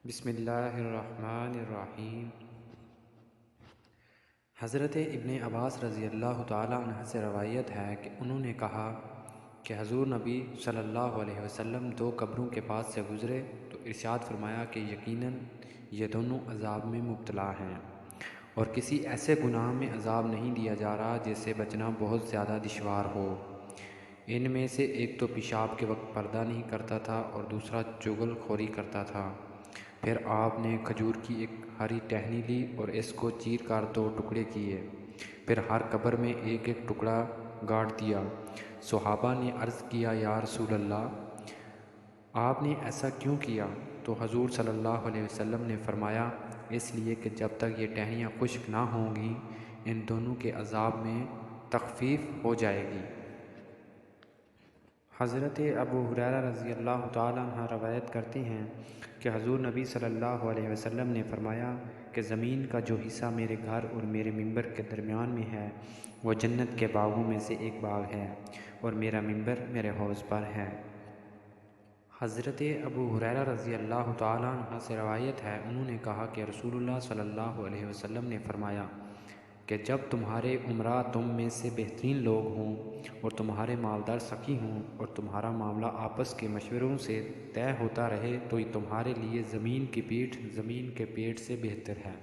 بسم اللہ الرحمن الرحیم۔ حضرت ابن عباس رضی اللہ تعالیٰ عنہ سے روایت ہے کہ انہوں نے کہا کہ حضور نبی صلی اللہ علیہ وسلم دو قبروں کے پاس سے گزرے تو ارشاد فرمایا کہ یقیناً یہ دونوں عذاب میں مبتلا ہیں اور کسی ایسے گناہ میں عذاب نہیں دیا جا رہا جس سے بچنا بہت زیادہ دشوار ہو۔ ان میں سے ایک تو پیشاب کے وقت پردہ نہیں کرتا تھا اور دوسرا چغل خوری کرتا تھا۔ پھر آپ نے کھجور کی ایک ہری ٹہنی لی اور اس کو چیر کر دو ٹکڑے کیے، پھر ہر قبر میں ایک ایک ٹکڑا گاڑ دیا۔ صحابہ نے عرض کیا یا رسول اللہ، آپ نے ایسا کیوں کیا؟ تو حضور صلی اللہ علیہ وسلم نے فرمایا، اس لیے کہ جب تک یہ ٹہنیاں خشک نہ ہوں گی ان دونوں کے عذاب میں تخفیف ہو جائے گی۔ حضرت ابو ہریرہ رضی اللہ تعالیٰ عنہ روایت کرتے ہیں کہ حضور نبی صلی اللہ علیہ وسلم نے فرمایا کہ زمین کا جو حصہ میرے گھر اور میرے ممبر کے درمیان میں ہے وہ جنت کے باغوں میں سے ایک باغ ہے اور میرا ممبر میرے حوض پر ہے۔ حضرت ابو ہریرہ رضی اللہ تعالیٰ عنہ سے روایت ہے، انہوں نے کہا کہ رسول اللہ صلی اللہ علیہ وسلم نے فرمایا کہ جب تمہارے امراء تم میں سے بہترین لوگ ہوں اور تمہارے مالدار سخی ہوں اور تمہارا معاملہ آپس کے مشوروں سے طے ہوتا رہے تو یہ تمہارے لیے زمین کی پیٹھ زمین کے پیٹ سے بہتر ہے،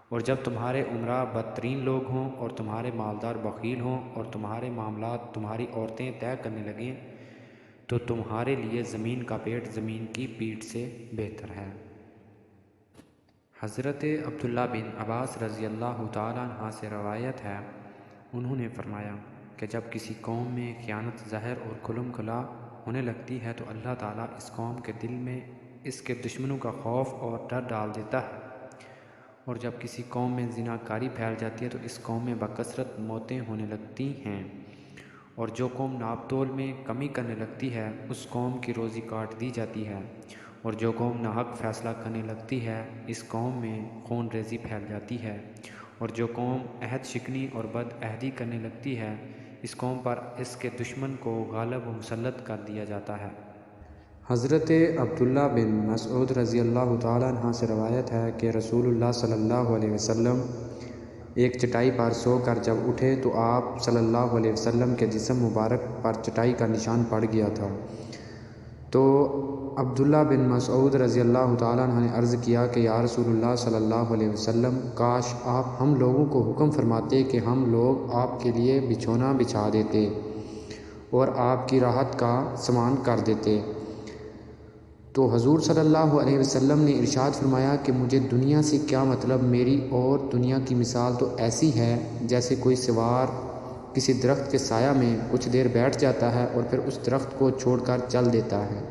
اور جب تمہارے امراء بدترین لوگ ہوں اور تمہارے مالدار بخیل ہوں اور تمہارے معاملات تمہاری عورتیں طے کرنے لگیں تو تمہارے لیے زمین کا پیٹ زمین کی پیٹھ سے بہتر ہے۔ حضرت عبداللہ بن عباس رضی اللہ تعالیٰ عنہ سے روایت ہے، انہوں نے فرمایا کہ جب کسی قوم میں خیانت ظاہر اور کھلم کھلا ہونے لگتی ہے تو اللہ تعالیٰ اس قوم کے دل میں اس کے دشمنوں کا خوف اور ڈر ڈال دیتا ہے، اور جب کسی قوم میں زنا کاری پھیل جاتی ہے تو اس قوم میں بکثرت موتیں ہونے لگتی ہیں، اور جو قوم ناپ تول میں کمی کرنے لگتی ہے اس قوم کی روزی کاٹ دی جاتی ہے، اور جو قوم ناحق فیصلہ کرنے لگتی ہے اس قوم میں خون ریزی پھیل جاتی ہے، اور جو قوم عہد شکنی اور بد عہدی کرنے لگتی ہے اس قوم پر اس کے دشمن کو غالب و مسلط کر دیا جاتا ہے۔ حضرت عبداللہ بن مسعود رضی اللہ تعالیٰ عنہ سے روایت ہے کہ رسول اللہ صلی اللہ علیہ وسلم ایک چٹائی پر سو کر جب اٹھے تو آپ صلی اللہ علیہ وسلم کے جسم مبارک پر چٹائی کا نشان پڑ گیا تھا۔ تو عبداللہ بن مسعود رضی اللہ تعالیٰ عنہ نے عرض کیا کہ یا رسول اللہ صلی اللہ علیہ وسلم، کاش آپ ہم لوگوں کو حکم فرماتے کہ ہم لوگ آپ کے لیے بچھونا بچھا دیتے اور آپ کی راحت کا سامان کر دیتے۔ تو حضور صلی اللہ علیہ وسلم نے ارشاد فرمایا کہ مجھے دنیا سے کیا مطلب، میری اور دنیا کی مثال تو ایسی ہے جیسے کوئی سوار کسی درخت کے سایہ میں کچھ دیر بیٹھ جاتا ہے اور پھر اس درخت کو چھوڑ کر چل دیتا ہے۔